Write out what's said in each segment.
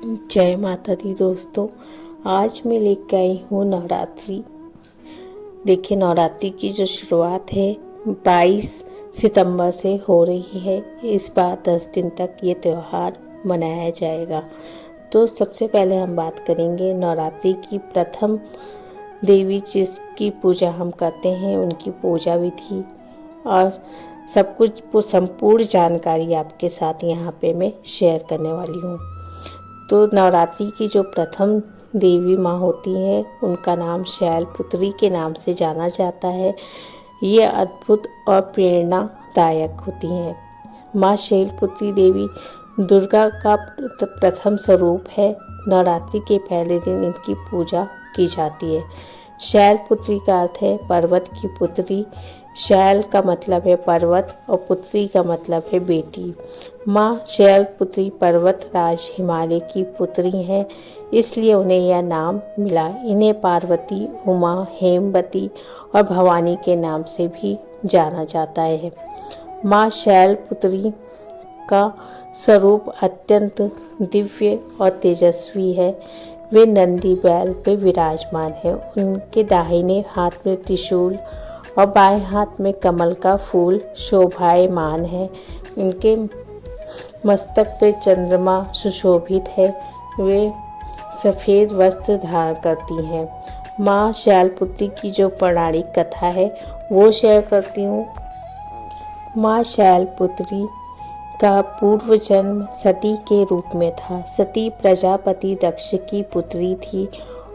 जय माता दी दोस्तों। आज मैं लेकर आई हूँ नवरात्रि। देखिए, नवरात्रि की जो शुरुआत है 22 सितंबर से हो रही है। इस बार 10 दिन तक ये त्यौहार मनाया जाएगा। तो सबसे पहले हम बात करेंगे नवरात्रि की प्रथम देवी जिसकी पूजा हम करते हैं, उनकी पूजा विधि और सब कुछ संपूर्ण जानकारी आपके साथ यहाँ पे मैं शेयर करने वाली हूँ। तो नवरात्रि की जो प्रथम देवी माँ होती हैं, उनका नाम शैलपुत्री के नाम से जाना जाता है। ये अद्भुत और प्रेरणादायक होती हैं। माँ शैलपुत्री देवी दुर्गा का प्रथम स्वरूप है। नवरात्रि के पहले दिन इनकी पूजा की जाती है। शैलपुत्री का अर्थ है पर्वत की पुत्री। शैल का मतलब है पर्वत और पुत्री का मतलब है बेटी। माँ शैलपुत्री पर्वत राज हिमालय की पुत्री हैं, इसलिए उन्हें यह नाम मिला। इन्हें पार्वती, उमा, हेमवती और भवानी के नाम से भी जाना जाता है। माँ शैलपुत्री का स्वरूप अत्यंत दिव्य और तेजस्वी है। वे नंदी बैल पे विराजमान है। उनके दाहिने हाथ में त्रिशूल और बाएं हाथ में कमल का फूल शोभायमान है। इनके मस्तक पे चंद्रमा सुशोभित है। वे सफ़ेद वस्त्र धारण करती हैं। माँ शैलपुत्री की जो पौराणिक कथा है वो शेयर करती हूँ। माँ शैलपुत्री का पूर्व जन्म सती के रूप में था। सती प्रजापति दक्ष की पुत्री थी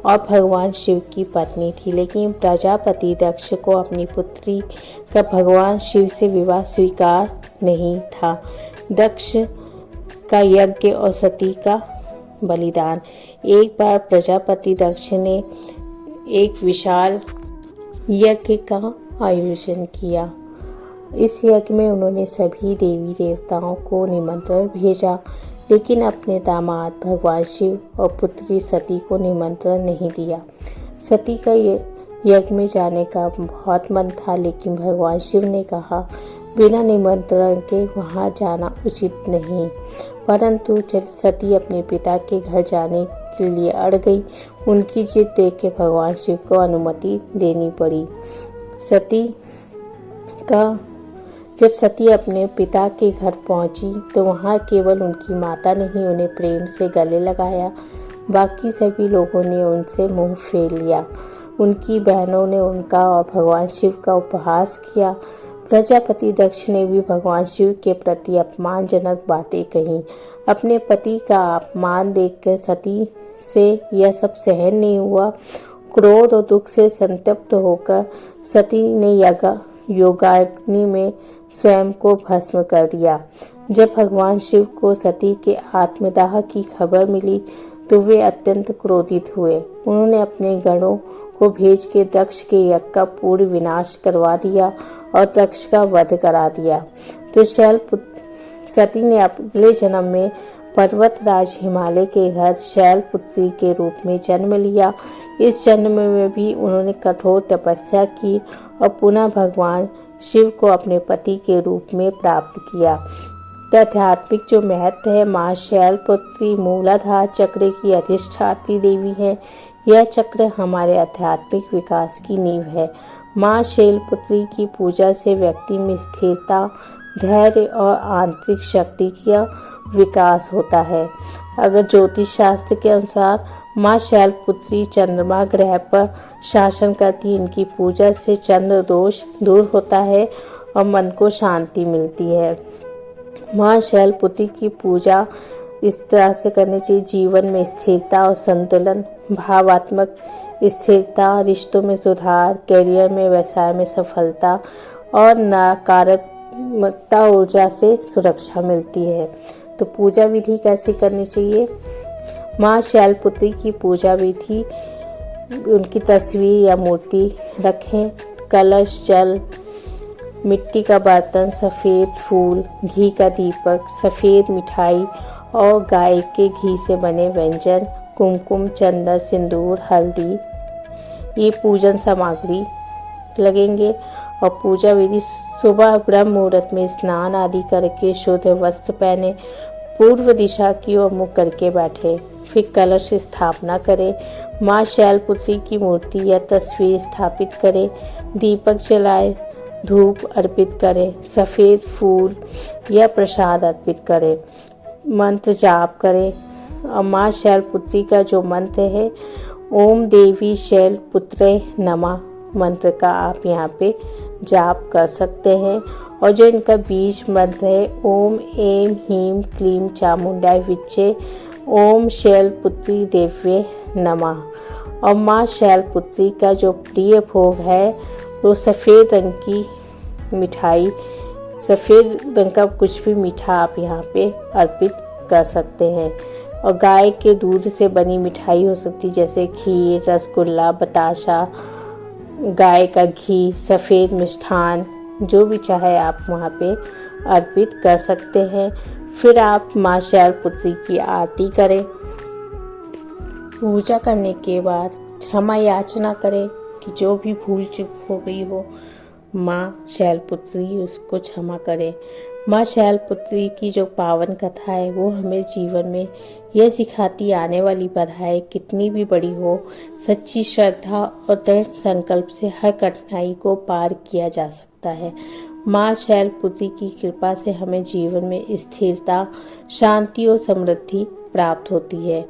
और भगवान शिव की पत्नी थी, लेकिन प्रजापति दक्ष को अपनी पुत्री का भगवान शिव से विवाह स्वीकार नहीं था। दक्ष का यज्ञ और सती का बलिदान। एक बार प्रजापति दक्ष ने एक विशाल यज्ञ का आयोजन किया। इस यज्ञ में उन्होंने सभी देवी देवताओं को निमंत्रण भेजा, लेकिन अपने दामाद भगवान शिव और पुत्री सती को निमंत्रण नहीं दिया। सती का यज्ञ में जाने का बहुत मन था, लेकिन भगवान शिव ने कहा बिना निमंत्रण के वहां जाना उचित नहीं। परंतु जब सती अपने पिता के घर जाने के लिए अड़ गई, उनकी जिद देख के भगवान शिव को अनुमति देनी पड़ी। जब सती अपने पिता के घर पहुंची तो वहां केवल उनकी माता ने ही उन्हें प्रेम से गले लगाया। बाकी सभी लोगों ने उनसे मुंह फेर लिया। उनकी बहनों ने उनका और भगवान शिव का उपहास किया। प्रजापति दक्ष ने भी भगवान शिव के प्रति अपमानजनक बातें कहीं। अपने पति का अपमान देखकर सती से यह सब सहन नहीं हुआ। क्रोध और दुख से संतप्त होकर सती ने योगाग्नि में स्वयं को भस्म कर दिया। जब भगवान शिव को सती के आत्मदाह की खबर मिली तो वे अत्यंत क्रोधित हुए। उन्होंने अपने गणों को भेज के दक्ष के यज्ञ का पूर्ण विनाश करवा दिया और दक्ष का वध करा दिया। तो सती ने अगले जन्म में पर्वत राज हिमालय के घर शैलपुत्री के रूप में जन्म लिया। इस जन्म में भी उन्होंने कठोर तपस्या की और पुनः भगवान शिव को अपने पति के रूप में प्राप्त किया। आध्यात्मिक जो महत्व है, माँ शैलपुत्री मूलाधार चक्र की अधिष्ठात्री देवी है। यह चक्र हमारे आध्यात्मिक विकास की नींव है। माँ शैलपुत्री की पूजा से व्यक्ति में स्थिरता, धैर्य और आंतरिक शक्ति का विकास होता है। अगर ज्योतिष शास्त्र के अनुसार माँ शैलपुत्री चंद्रमा ग्रह पर शासन करती। इनकी पूजा से चंद्र दोष दूर होता है और मन को शांति मिलती है। माँ शैलपुत्री की पूजा इस तरह से करनी चाहिए। जीवन में स्थिरता और संतुलन, भावात्मक स्थिरता, रिश्तों में सुधार, करियर में व्यवसाय में सफलता और नकारात्मकता ऊर्जा से सुरक्षा मिलती है। तो पूजा विधि कैसे करनी चाहिए? माँ शैलपुत्री की पूजा विधि, उनकी तस्वीर या मूर्ति रखें। कलश, जल, मिट्टी का बर्तन, सफ़ेद फूल, घी का दीपक, सफ़ेद मिठाई और गाय के घी से बने व्यंजन, कुमकुम, चंदन, सिंदूर, हल्दी, ये पूजन सामग्री लगेंगे। और पूजा विधि, सुबह ब्रह्म मुहूर्त में स्नान आदि करके शुद्ध वस्त्र पहने पूर्व दिशा की ओर मुख करके बैठे। फिर कलश स्थापना करें। माँ शैलपुत्री की मूर्ति या तस्वीर स्थापित करें। दीपक जलाएं, धूप अर्पित करें, सफ़ेद फूल या प्रसाद अर्पित करें, मंत्र जाप करें। और माँ शैलपुत्री का जो मंत्र है, ओम देवी शैलपुत्रे नमः मंत्र का आप यहाँ पे जाप कर सकते हैं। और जो इनका बीज मंत्र है, ओम ऐं ह्रीं क्लीं चामुंडाय विच्चे ओम शैलपुत्री देव्ये नमः। और माँ शैलपुत्री का जो प्रिय भोग है वो सफ़ेद रंग की मिठाई, सफ़ेद रंग का कुछ भी मीठा आप यहाँ पे अर्पित कर सकते हैं। और गाय के दूध से बनी मिठाई हो सकती है, जैसे खीर, रसगुल्ला, बताशा, गाय का घी, सफ़ेद मिष्ठान, जो भी चाहे आप वहाँ पे अर्पित कर सकते हैं। फिर आप माँ शैलपुत्री की आरती करें। पूजा करने के बाद क्षमा याचना करें कि जो भी भूल चूक हो गई हो, माँ शैलपुत्री उसको क्षमा करें। माँ शैलपुत्री की जो पावन कथा है वो हमें जीवन में यह सिखाती, आने वाली बाधाएं कितनी भी बड़ी हो, सच्ची श्रद्धा और दृढ़ संकल्प से हर कठिनाई को पार किया जा सकता है। माँ शैलपुत्री की कृपा से हमें जीवन में स्थिरता, शांति और समृद्धि प्राप्त होती है।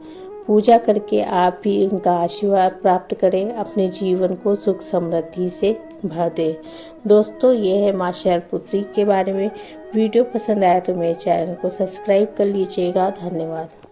पूजा करके आप भी उनका आशीर्वाद प्राप्त करें, अपने जीवन को सुख समृद्धि से भर दें। दोस्तों, ये है माँ शैलपुत्री के बारे में। वीडियो पसंद आया तो मेरे चैनल को सब्सक्राइब कर लीजिएगा। धन्यवाद।